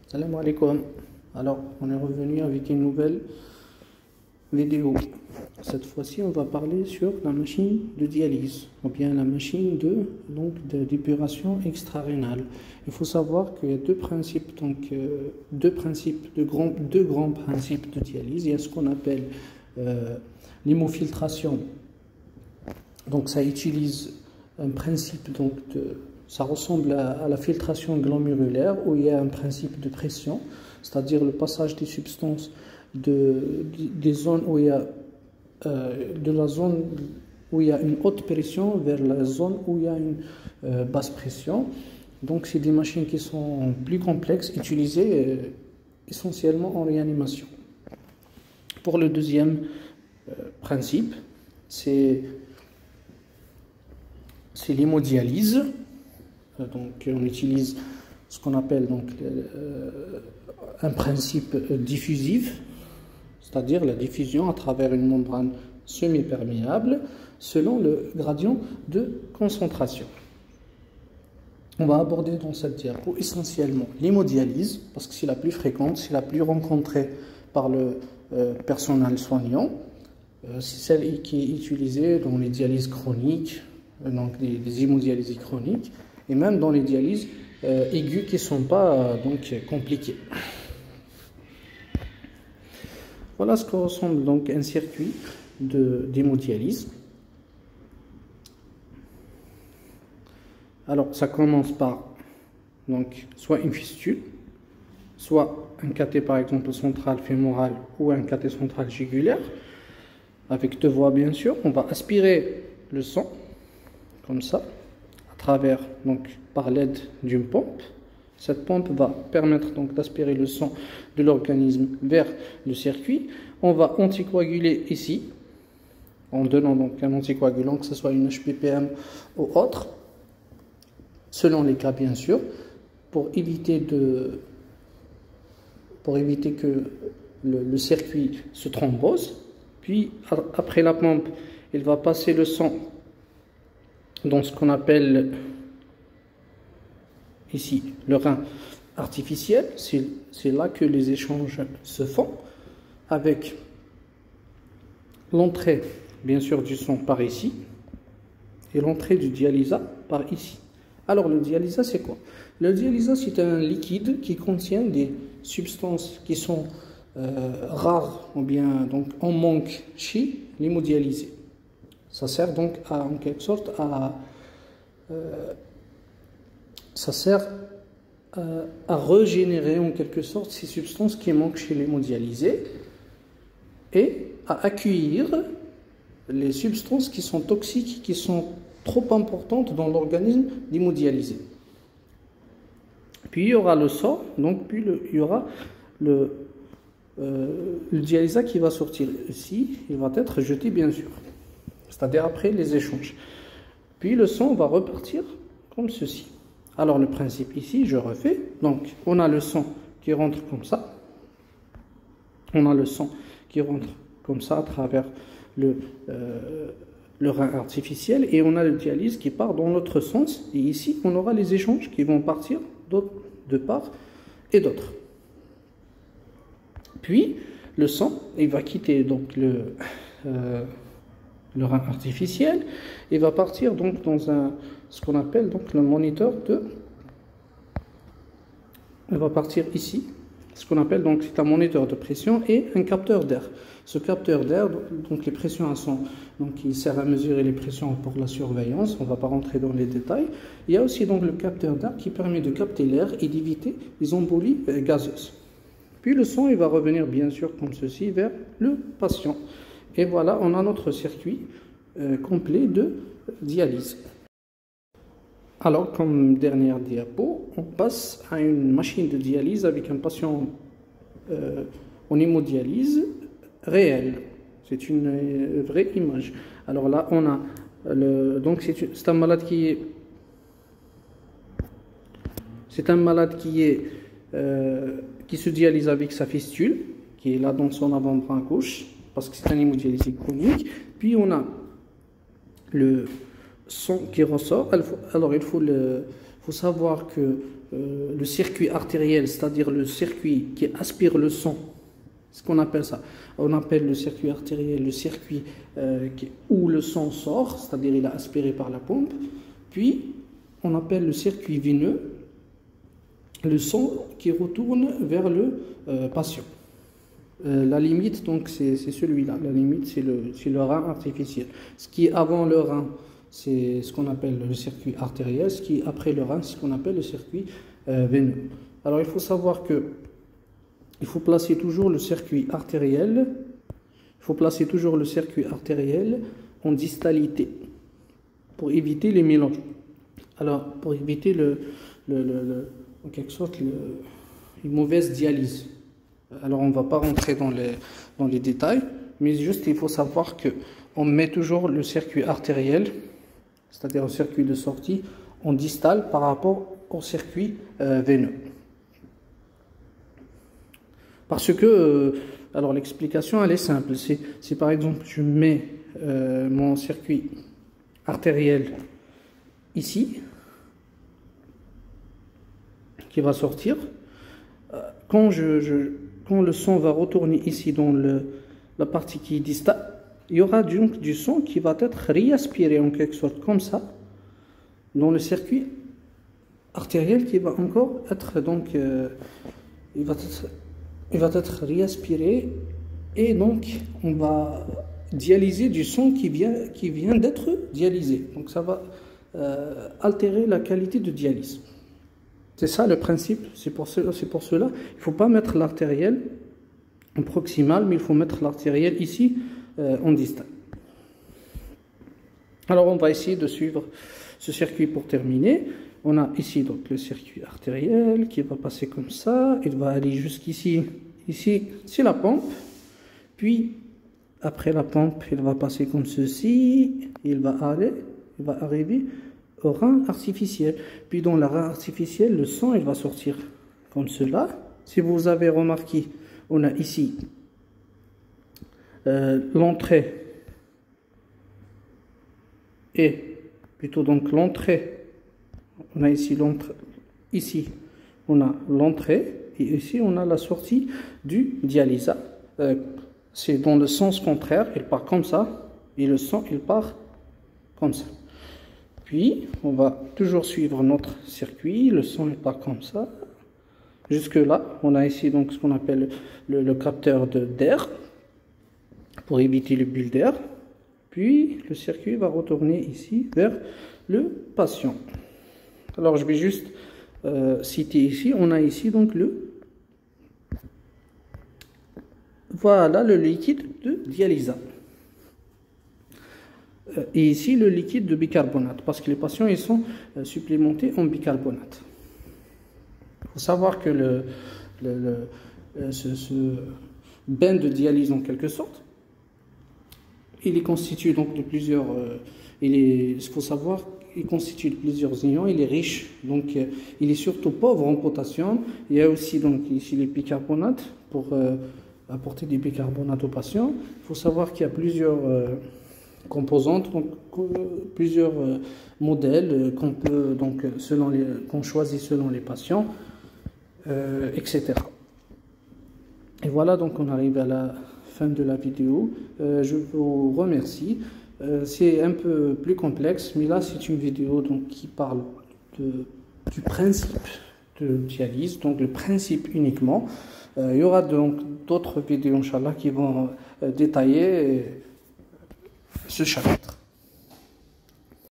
Salam alaikum. Alors, on est revenu avec une nouvelle vidéo. Cette fois-ci, on va parler sur la machine de dialyse, ou bien la machine d'épuration extra-rénale. Il faut savoir qu'il y a deux principes, deux grands principes de dialyse. Il y a ce qu'on appelle l'hémofiltration. Donc, ça utilise un principe ça ressemble à la filtration glomérulaire où il y a un principe de pression, c'est-à-dire le passage des substances des zones où il y a de la zone où il y a une haute pression vers la zone où il y a une basse pression. Donc c'est des machines qui sont plus complexes, utilisées essentiellement en réanimation. Pour le deuxième principe, c'est l'hémodialyse. Donc on utilise ce qu'on appelle un principe diffusif, c'est-à-dire la diffusion à travers une membrane semi-perméable selon le gradient de concentration. On va aborder dans cette diapo essentiellement l'hémodialyse, parce que c'est la plus fréquente, c'est la plus rencontrée par le personnel soignant. C'est celle qui est utilisée dans les dialyses chroniques, donc des hémodialyses chroniques, et même dans les dialyses aiguës qui ne sont pas compliquées. Voilà ce que ressemble donc un circuit d'hémodialyse. Alors ça commence par soit une fistule, soit un cathé par exemple central fémoral ou un cathé central jugulaire, avec deux voies bien sûr. On va aspirer le sang comme ça, à travers, par l'aide d'une pompe. Cette pompe va permettre d'aspirer le sang de l'organisme vers le circuit. On va anticoaguler ici, en donnant un anticoagulant, que ce soit une HPPM ou autre, selon les cas bien sûr, pour éviter que le circuit se thrombose. Puis après la pompe, il va passer le sang dans ce qu'on appelle ici le rein artificiel. C'est là que les échanges se font, avec l'entrée bien sûr du sang par ici et l'entrée du dialysa par ici. Alors le dialysa c'est quoi? Le dialysa c'est un liquide qui contient des substances qui sont rares ou bien en manque chez l'hémodialysé. Ça sert en quelque sorte à régénérer en quelque sorte ces substances qui manquent chez l'hémodialysé et à accueillir les substances qui sont toxiques, qui sont trop importantes dans l'organisme d'hémodialysé. Puis il y aura le sang, il y aura le dialysa qui va sortir ici, il va être jeté bien sûr, c'est-à-dire après les échanges. Puis le sang va repartir comme ceci. Alors le principe ici, je refais, on a le sang qui rentre comme ça, on a le sang qui rentre comme ça à travers le rein artificiel, et on a le dialyse qui part dans l'autre sens, et ici on aura les échanges qui vont partir de part et d'autre. Puis le sang, il va quitter le rein artificiel et va partir dans ce qu'on appelle le moniteur il va partir ici, ce qu'on appelle c'est un moniteur de pression et un capteur d'air. Ce capteur d'air, les pressions sont il sert à mesurer les pressions pour la surveillance. On ne va pas rentrer dans les détails. Il y a aussi le capteur d'air qui permet de capter l'air et d'éviter les embolies gazeuses. Puis le sang, il va revenir bien sûr comme ceci vers le patient. Et voilà, on a notre circuit complet de dialyse. Alors, comme dernière diapo, on passe à une machine de dialyse avec un patient en hémodialyse réelle. C'est une vraie image. Alors là, on a c'est un malade qui se dialyse avec sa fistule, qui est là dans son avant-bras gauche, parce que c'est un hémodialysé chronique. Puis on a le sang qui ressort. Alors il faut savoir que le circuit artériel, c'est-à-dire le circuit qui aspire le sang, ce qu'on appelle ça. On appelle le circuit artériel le circuit où le sang sort, c'est-à-dire il est aspiré par la pompe. Puis, on appelle le circuit veineux le sang qui retourne vers le patient. La limite, donc, c'est celui-là. La limite, c'est le rein artificiel. Ce qui est avant le rein, c'est ce qu'on appelle le circuit artériel. Ce qui est après le rein, c'est ce qu'on appelle le circuit veineux. Alors, il faut savoir que il faut placer toujours le circuit artériel. Il faut placer toujours le circuit artériel en distalité pour éviter les mélanges. Alors, pour éviter en quelque sorte une mauvaise dialyse. Alors, on ne va pas rentrer dans les détails, mais juste il faut savoir que on met toujours le circuit artériel, c'est-à-dire le circuit de sortie, en distal par rapport au circuit veineux. Parce que, alors l'explication elle est simple, si par exemple je mets mon circuit artériel ici, qui va sortir, quand le sang va retourner ici dans la partie qui est distale, il y aura donc du sang qui va être réaspiré en quelque sorte comme ça dans le circuit artériel qui va encore être donc il va être réaspiré et donc on va dialyser du sang qui vient d'être dialysé. Donc ça va altérer la qualité de dialyse. C'est ça le principe, c'est pour cela il ne faut pas mettre l'artériel en proximal, mais il faut mettre l'artériel ici en distal. Alors on va essayer de suivre ce circuit pour terminer. On a ici donc le circuit artériel qui va passer comme ça, il va aller jusqu'ici, ici c'est la pompe, puis après la pompe il va passer comme ceci, il va arriver au rein artificiel. Puis dans le rein artificiel, le sang il va sortir comme cela. Si vous avez remarqué, on a ici l'entrée et plutôt donc l'entrée. On a ici l'entrée, ici on a l'entrée et ici on a la sortie du dialysat. C'est dans le sens contraire, il part comme ça et le sang il part comme ça. Puis, on va toujours suivre notre circuit, le sang est pas comme ça. Jusque là, on a ici donc ce qu'on appelle le capteur d'air, pour éviter les bulles d'air. Puis, le circuit va retourner ici vers le patient. Alors, je vais juste citer ici, on a ici donc voilà le liquide de dialysat. Et ici le liquide de bicarbonate, parce que les patients ils sont supplémentés en bicarbonate. Il faut savoir que ce bain de dialyse en quelque sorte, il est constitué donc de plusieurs, il faut savoir qu'il constitue de plusieurs ions, il est riche, donc il est surtout pauvre en potassium. Il y a aussi donc ici les bicarbonates pour apporter des bicarbonates aux patients. Il faut savoir qu'il y a plusieurs composantes, donc plusieurs modèles qu'on peut donc qu'on choisit selon les patients, etc. Et voilà, donc on arrive à la fin de la vidéo. Je vous remercie. C'est un peu plus complexe, mais là c'est une vidéo donc qui parle du principe de dialyse, donc le principe uniquement. Il y aura donc d'autres vidéos, Inch'Allah, qui vont détailler ce chapitre.